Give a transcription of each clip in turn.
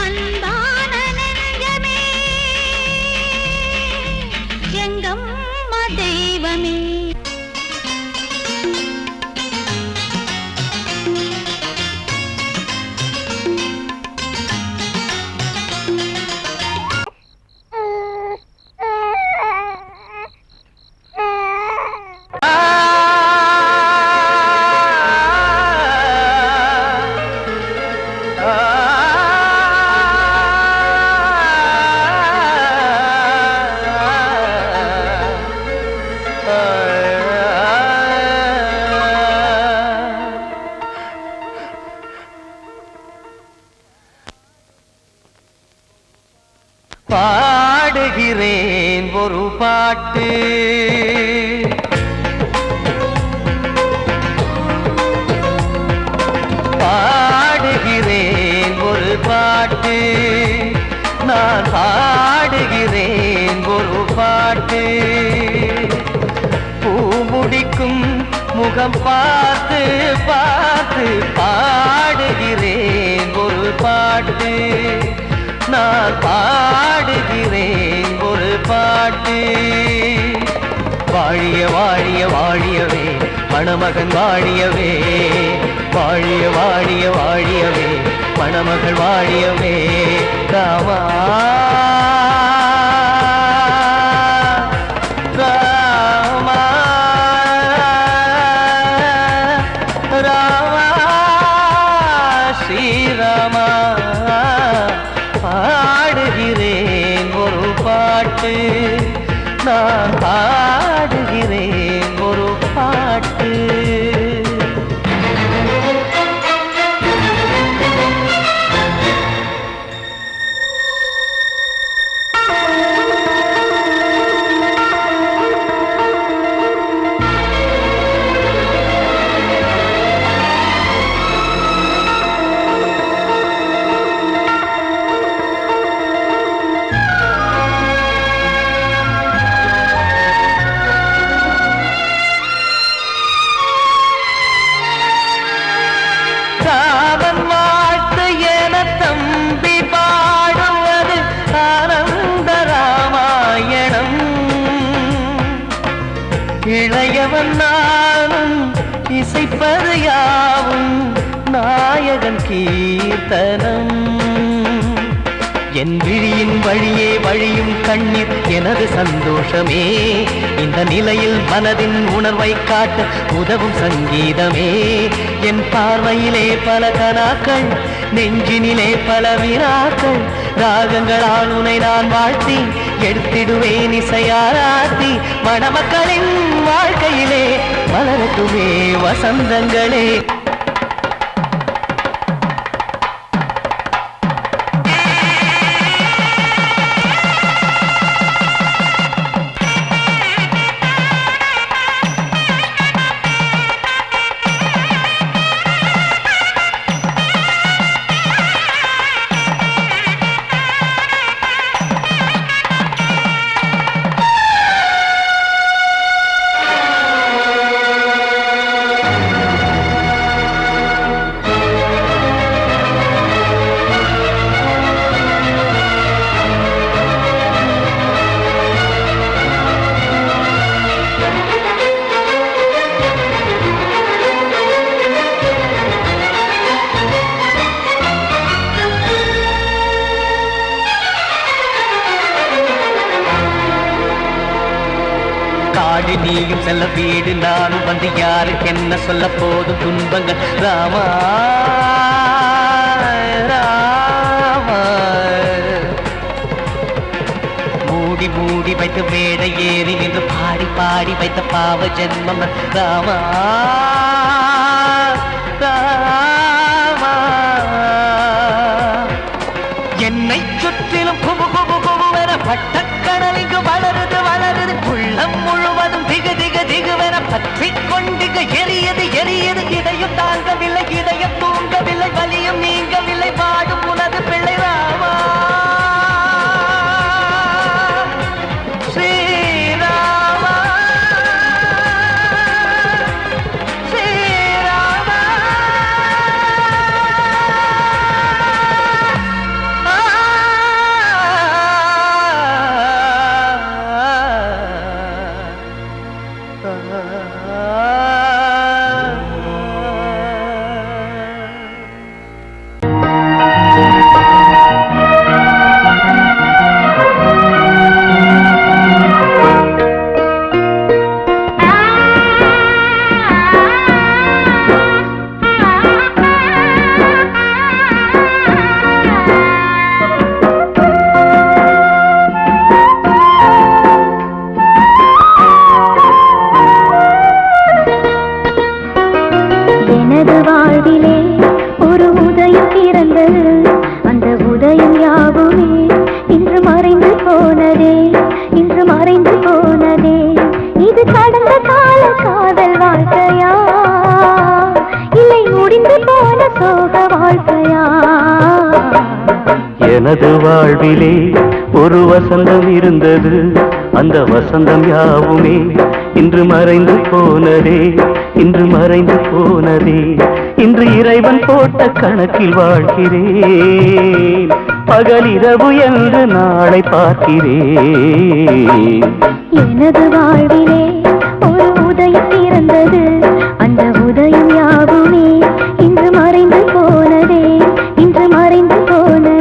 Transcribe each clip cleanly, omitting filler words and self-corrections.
அன்பான நெஞ்சமே எங்கம்மா தெய்வமே. பாடுகிறேன் ஒரு பாட்டு, பாடுகிறேன் ஒரு பாட்டு, நான் பாடுகிறேன் ஒரு பாட்டு. பூ முடிக்கும் முகம் பார்த்து பார்த்து பாடுகிறேன் ஒரு பாட்டு, நான் பாடுகிறேன் ஒரு பாட்டு. வாழிய வாழிய வாழியவே மணமகன் வாழியவே, வாழிய வாழிய வாழியவே மணமகள் வாழியவே. ராமா ராமா ராமா ஸ்ரீராமா. பாடுகிறேன் ஒரு பாட்டு, நான் பாடுகிறேன் ஒரு பாட்டு. ராமன் வாழ்த்து என தம்பி பாடுவது ஆனந்த ராமாயணம். இளையவன் நானும் இசைப்பது யாவும் நாயகன் கீர்த்தனம். என் விழியின் வழியே வழியும் கண்ணீர் எனது சந்தோஷமே. இந்த நிலையில் மனதின் உணர்வை காட்ட உதவும் சங்கீதமே. என் பார்வையிலே பல கனாக்கள், நெஞ்சினிலே பல வினாக்கள். ராகங்களால் உனை நான் வாழ்த்தி எடுத்திடுவேன் இசையாராத்தி. மணமக்களின் வாழ்க்கையிலே மலரட்டுமே வசந்தங்களே. காடு நீயும் செல்ல வீடு நானும் வந்து யாருக்கு என்ன சொல்ல போதும் துன்பங்கள். ராமா ராமா மூடி மூடி வைத்து மேடை ஏறி நின்று பாடி பாடி வைத்த பாவ ஜென்மம். ராமா ராமா என்னை சுற்றிலும் குபு குபு குபுவென பட்டக்கடல் இங்கு வளருது வளருது. உள்ளம் முழுவதும் திகு திகு திகுவென பற்றி கொண்டிக எரியது எரியது. இதையும் தாங்கவில்லை இதயம் தூங்கவில்லை வலியும் நீங்கவில்லை பாடும் உனது பிள்ளை. ராமா ஸ்ரீராமா ஸ்ரீராமா. வாழ்விலே ஒரு உதயம் பிறந்தது அந்த உதயம் யாவுமே இன்று மறைந்து போனதே இன்று மறைந்து போனதே இது கடந்த கால காதல் வாழ்க்கையா இல்லை முடிந்து போன சோக வாழ்க்கையா எனது வாழ்விலே ஒரு வசந்தம் இருந்தது அந்த வசந்தம் யாவுமே இன்று மறைந்து போனதே இன்று மறைந்து போனதே இன்று இறைவன் போட்ட கணக்கில் வாழ்கிறேன் பகலிரவு என்று நாளை பார்க்கிறேன் எனது வாழ்விலே ஒரு உதயம் பிறந்தது அந்த உதயம் யாவுமே இன்று மறைந்து போனதே இன்று மறைந்து போனதே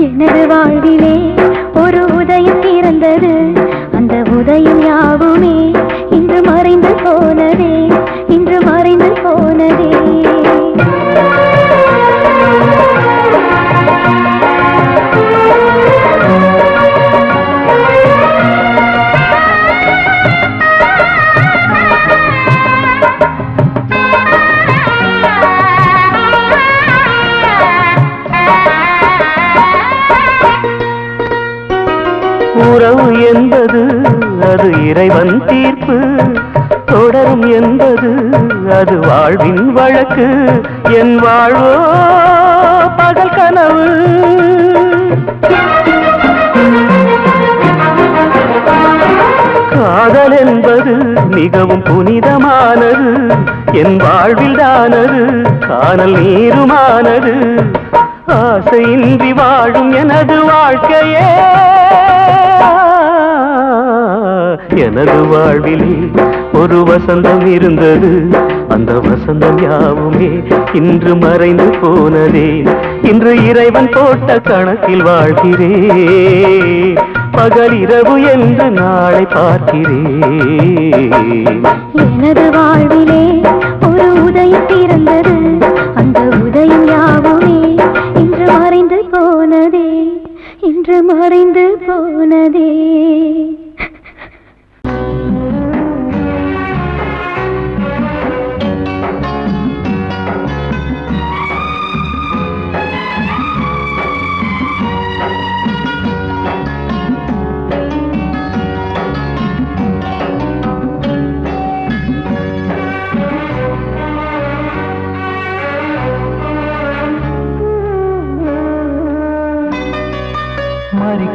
எனது வாழ்விலே ஒரு உதயம் பிறந்தது அந்த உதயம் யாவுமே இன்று மறைந்து போனதே இன்று மறைந்து போனதே உறவு என்பது அது இறைவன் தீர்ப்பு தொடரும் என்பது அது வாழ்வின் வழக்கு என் வாழ்வோ பகல் கனவு காதல் என்பது மிகவும் புனிதமானது என் வாழ்வில் தானது காணல் நீருமானது ஆசையின்றி வாழும் எனது வாழ்க்கையே எனது வாழ்விலே ஒரு வசந்தம் இருந்தது அந்த வசந்தம் யாவுமே இன்று மறைந்து போனதே இன்று இறைவன் போட்ட கணக்கில் வாழ்கிறேன் பகலிரவு என்று நாளை பார்க்கிறேன் எனது வாழ்விலே ஒரு உதயம் பிறந்தது அந்த உதயம் யாவுமே இன்று மறைந்து போனதே இன்று மறைந்து போனதே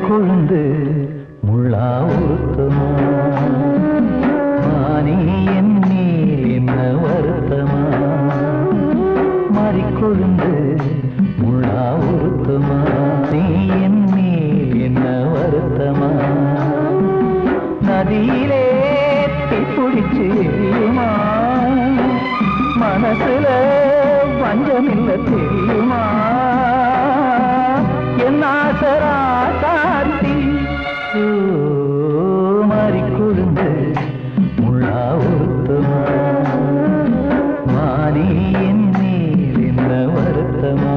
கொழுந்து முள்ளா உருத்தமா மானே என் மேல் என்ன வருத்தமா மாறிக்கொழுந்து முள்ளா உருத்தமா நீ என் மேல் என்ன வருத்தமா நதியிலே பிடிச்சு எரியுமா மனசுல வஞ்சமில்ல தெரியுமா என் ஆசராசாத்தி மாறிக்கொழுந்து முள்ளா உருத்தமா மானே என் மேல் என்ன வருத்தமா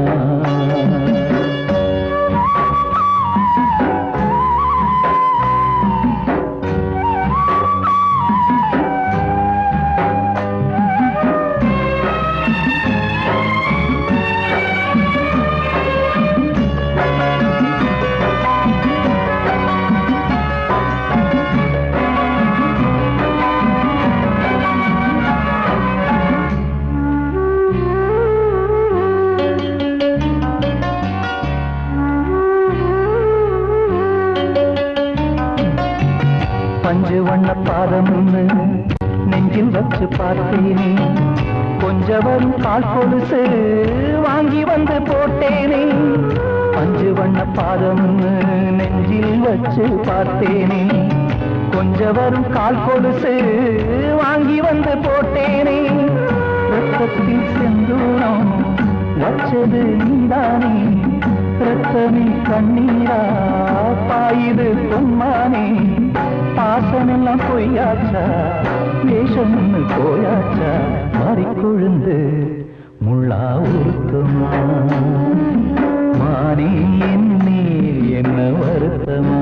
பஞ்சு வண்ண பாதம் நெஞ்சில் வச்சு பார்த்தேனே, கொஞ்சம் வரும் கால் கொலுசு வாங்கி வந்து போட்டேனே. பஞ்சு வண்ண பாதம் நெஞ்சில் வச்சு பார்த்தேனே, கொஞ்சம் வரும் கால் கொலுசு வாங்கி வந்து போட்டேனே. ரத்தத்தில் செந்தூரம் வச்சது நீதானே, ரத்தமே கண்ணீரா பாயுது பொன்மானே. பாசமெல்லாம் பொய்யாச்சா, வேஷம்னு போயாச்சா, மாறிக்கொழுந்து முள்ளா உருத்தமா. மானே என்னே என்ன வருத்தமா.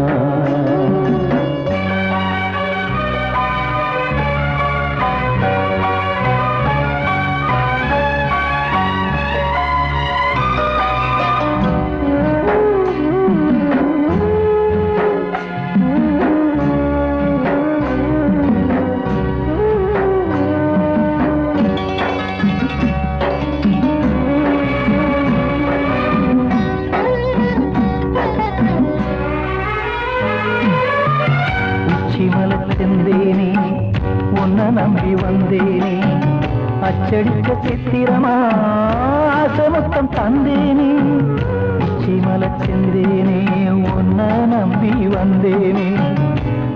செந்தேனே உன்னை நம்பி வந்தேனே, அச்சடிக்க சித்திரமா ஆசமொத்தம் தந்தேனே. உச்சிமல செந்தேனே உன்னை நம்பி வந்தேனே,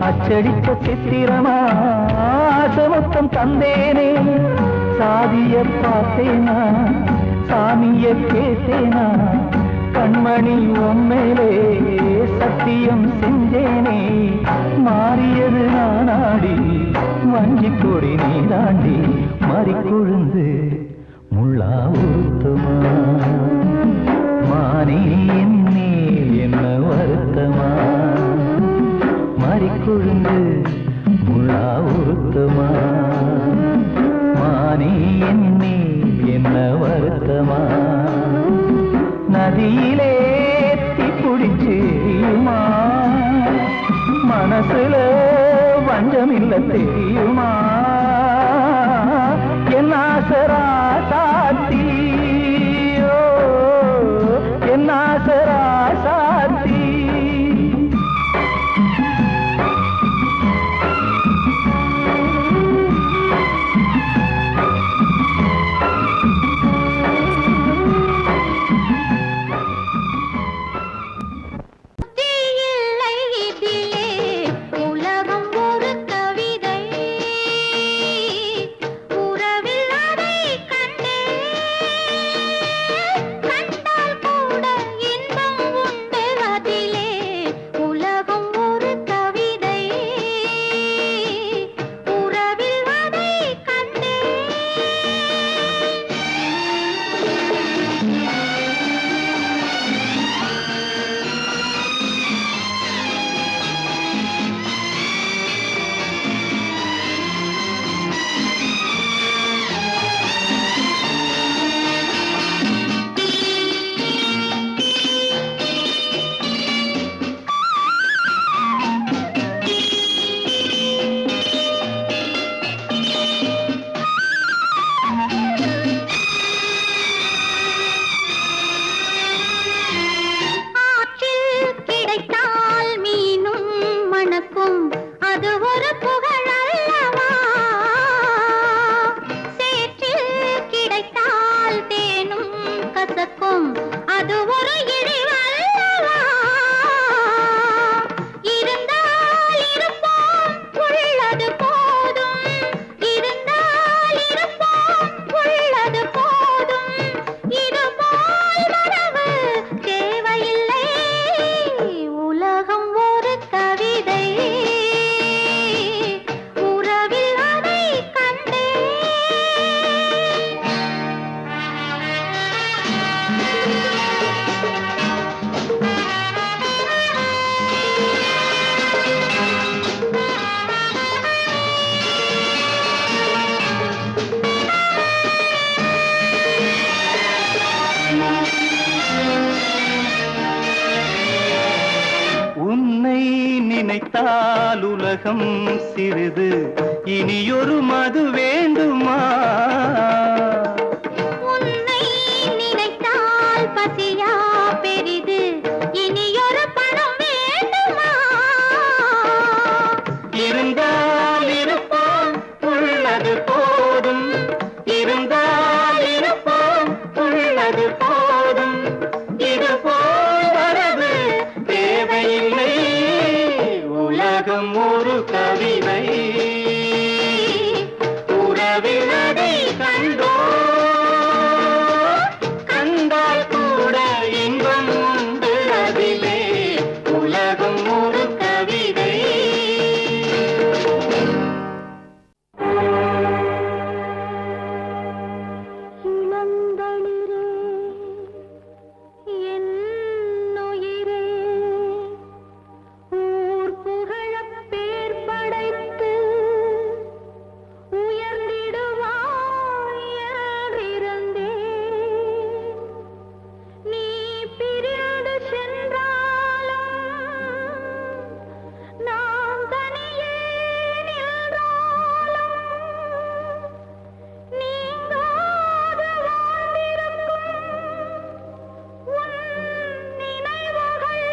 அச்சடிக்க சித்திரமா ஆசமொத்தம் தந்தேனே. சாதிய பார்த்தேனா சாமிய கேட்டேனா, கண்மணி உம்மேலே சத்தியம் செஞ்சேனே. மாறியது நானாடி வஞ்சி கொடி நீ தாண்டி, மாறிக்கொழுந்து முள்ளா உருத்தமா. மானே என்னே என்ன வருத்தமா, மாறிக்கொழுந்து முள்ளா உருத்தமா. மானே என்னே என்ன வருத்தமா. நதியிலே தீப்பிடிச்சுமா, மனசுல வஞ்சமில்ல தெரியுமா. என் ஆசரா சாத்தி, என் ஆசரா சாத்தி. நினைத்தால் உலகம் சிறிது, இனியொரு மது வேண்டுமா? உன்னை நினைத்தால் பசியா பெரிது, இனியொரு பணம் வேண்டுமா? தேவையில்லை உலகம் ஒரு கவிதை உறவில் அதை கண்டோ கண்டால் கூட இன்பம் உண்டு அதிலே உலகம் ஒரு கவிதை இளந்தளிரே என்னுயிரே ஊர் புகழப் பேர் படைத்து உயர்ந்திடுவாய் என்றிருந்தேன். நீ பிரிந்து சென்றாலும் நான் தனியே நின்றாலும் நீங்காது வாழ்ந்திருக்கும் உன் நினைவுகள்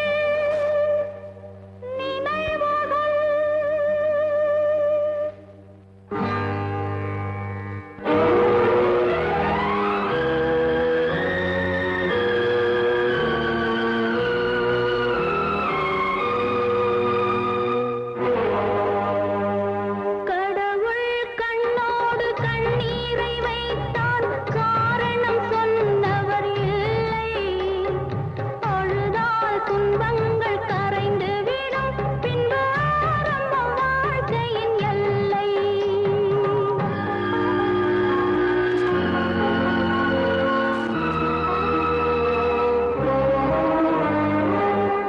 கடவுள் கண்ணோடு கண்ணீரை வைத்தான் காரணம் சொன்னவர் இல்லை. அழுதால் துன்பங்கள் கரைந்து விடும் பின்பு ஆரம்பம் வாழ்க்கையின் எல்லை.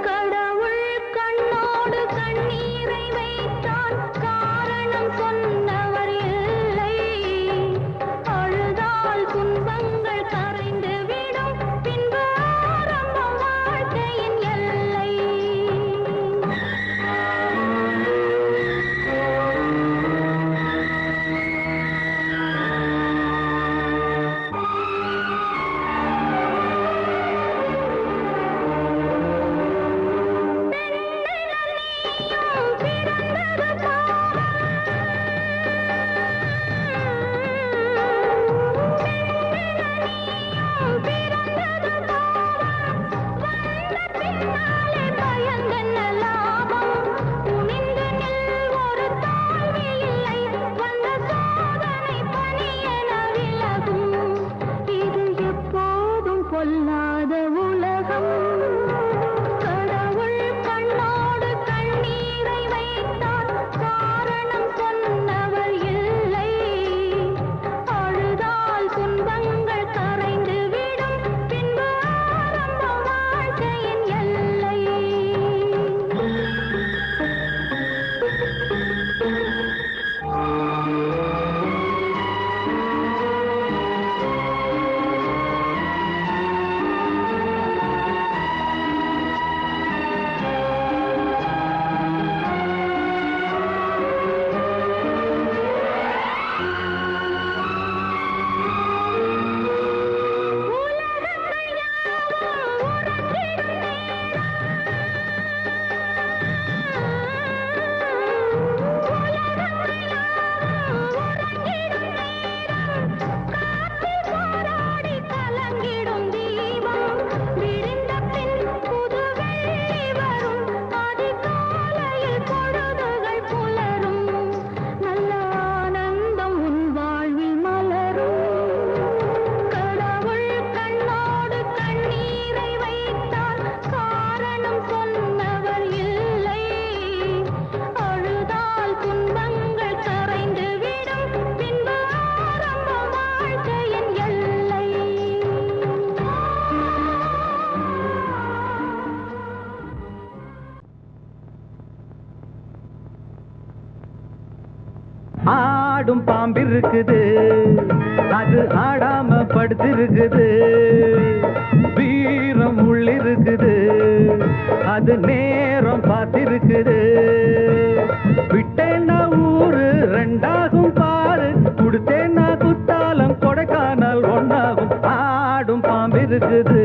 கடவுள் கண்ணோடு கண்ணீரை வைத்தான் காரணம் சொன்னவர் இல்லை. அழுதால் துன்பங்கள் கரைந்து விடும் பின்பு ஆரம்பம் வாழ்க்கையின் எல்லை. பொல்லாத உலகம் கடவுள் கண்ணோடு கண்ணீரை வைத்தார் காரணம் சொன்னவர் இல்லை. அழுதால் துன்பங்கள் கரைந்து விடும் பின்பு ஆரம்பம் வாழ்க்கையின் எல்லை. போராடி கலங்கிடும் தீபம் விரிந்த பின் புது வெள்ளி வரும். அதிகாலையில் பொழுதுகள் புலரும் நல்ல ஆனந்தம் உன் வாழ்வில் மலரும். கடவுள் கண்ணோடு கண்ணீரை வைத்தார் காரணம் சொன்னவர் இல்லை. அழுதால் துன்பங்கள் கரைந்து விடும் பின்பு ஆரம்பம் வாழ்க்கையின் எல்லை. ஆடும் பாம்பிருக்குது அது ஆடாம படுத்திருக்குது வீரம் உள்ளிருக்குது அது நேரம் பார்த்திருக்குது விட்டேன்னா ஊரு ரெண்டாகும் பாரு கொடுத்தேன்னா குத்தாலம் கொடைக்கானல் ஒன்னாகும் ஆடும் பாம்பிருக்குது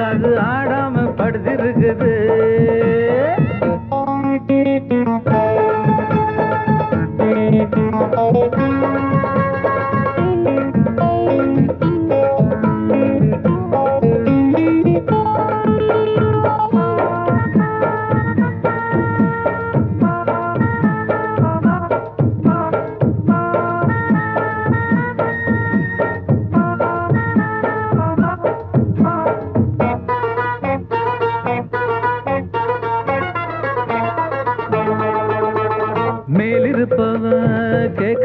அது ஆடாம படுத்திருக்குது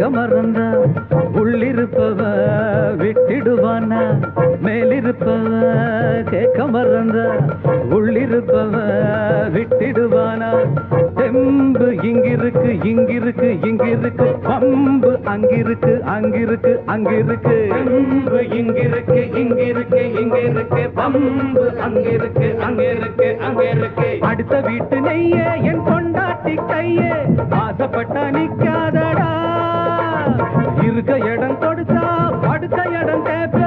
கேட்க மறந்தா உள்ளிருப்பவ விட்டிடுவானா மேலிருப்பவ கேட்க மறந்தா உள்ளிருப்பவ விட்டிடுவானா தெம்பு இங்கிருக்கு இங்கிருக்கு இங்கிருக்கு பம்பு அங்கிருக்கு அங்கிருக்கு அங்கிருக்கு தெம்பு இங்கிருக்கு இங்கிருக்கு இங்கிருக்கு பம்பு அங்கிருக்கு அங்கிருக்கு அங்கிருக்கு அடுத்த வீட்டு நெய்யே என் கொண்டாட்டி கையே ஆசைப்பட்டா நிக்காதடா இருக்க இடம் கொடுத்தா படுக்க இடம் கேட்ப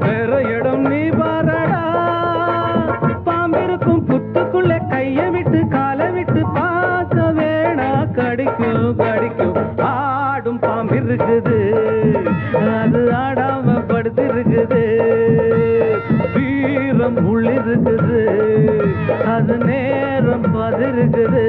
வேற இடம் நீ பாரடா பாம்பிருக்கும் புத்துக்குள்ள கைய விட்டு காலை விட்டு பார்க்க வேணா கடிக்கும் கடிக்கும் ஆடும் பாம்பிருக்குது அது ஆடாம படுத்திருக்குது வீரம் உள்ளிருக்குது அது நேரம் பதிருக்குது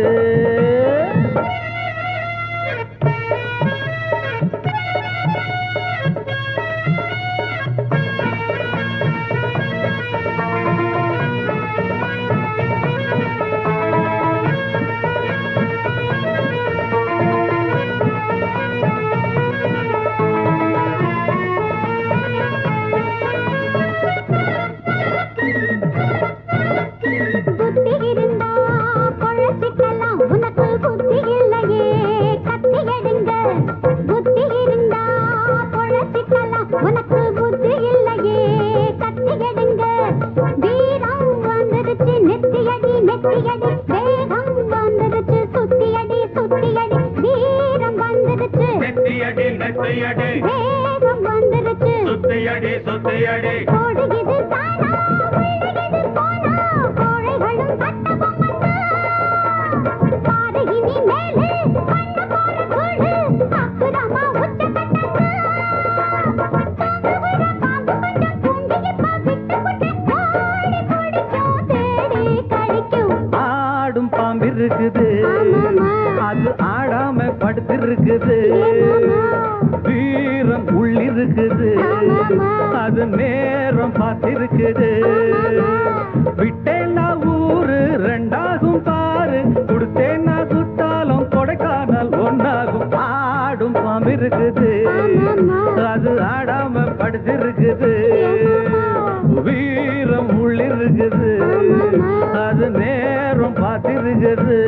ஆடும் பாம்பிருக்குது அது ஆடாம படுத்திருக்குது வீரம் உள்ளிருக்குது அது நேரம் பார்த்திருக்குது விட்டேன்னா ஊரு ரெண்டாகும் பாரு கொடுத்தேன்னா குத்தாலும் கொடைக்கானல் ஒன்னாகும் ஆடும் பாம்பிருக்குது அது ஆடாம படுத்திருக்குது வீரம் உள்ளிருக்குது அது நேரம் பார்த்திருக்குது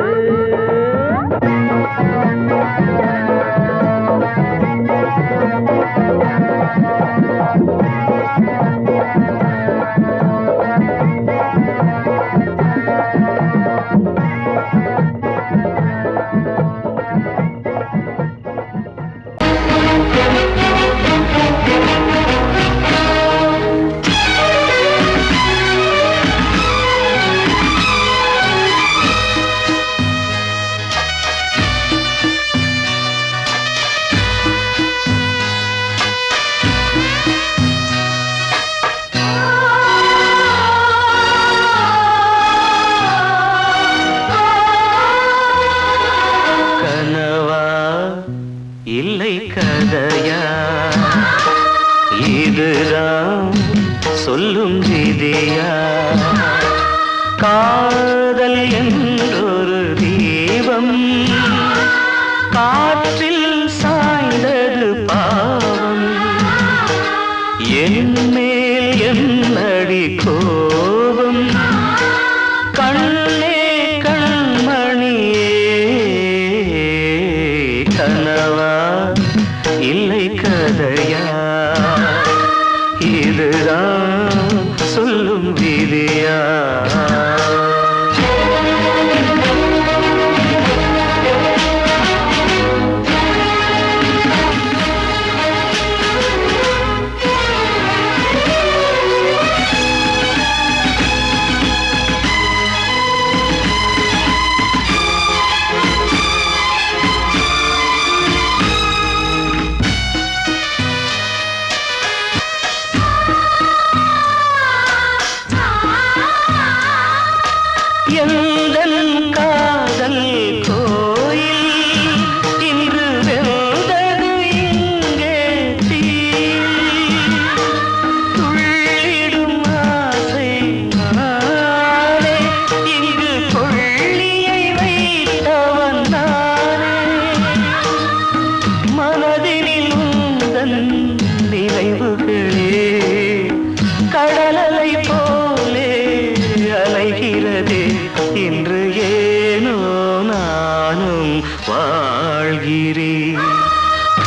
வாழ்கிறேன்.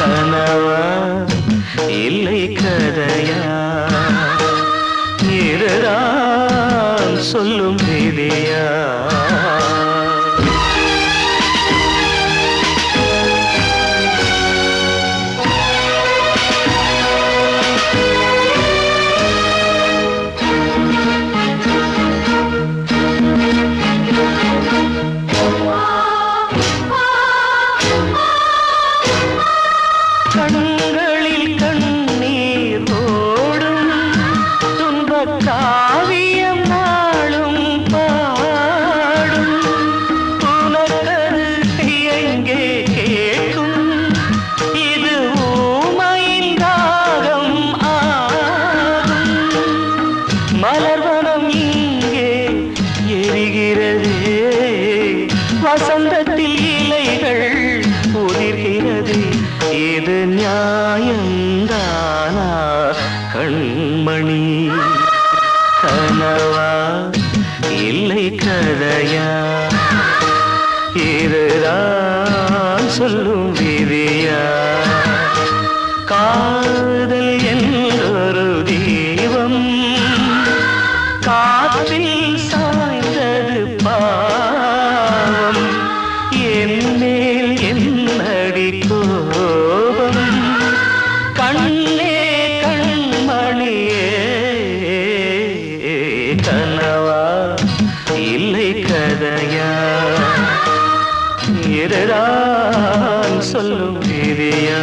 கனவா இல்லை கதையா, இதுதான் சொல்லும் விதியா? கண்களில் கண்ணீர் ஓடும் துன்பக் காவியம் நாளும் பாடும். உனக்கது எங்கே கேட்கும், இது ஊமையின் ராகம் ஆகும். மலர்வனம் இங்கே எரிகிறதே, வசந்தத்தில் இலைகள் உதிர்கிறது. இது நியாயந்தானா கண்மணி? கனவா இல்லை கதையா, இதுதான் சொல்லும் விதியா? காதல் என்றொரு தீபம் காற்றில் சாய்ந்தது பாவம். என்மேல் என்னடி கோபம், கண்ணே கண்மணியே. கனவா இல்லை கதையா, இதுதான் சொல்லும் விதியா?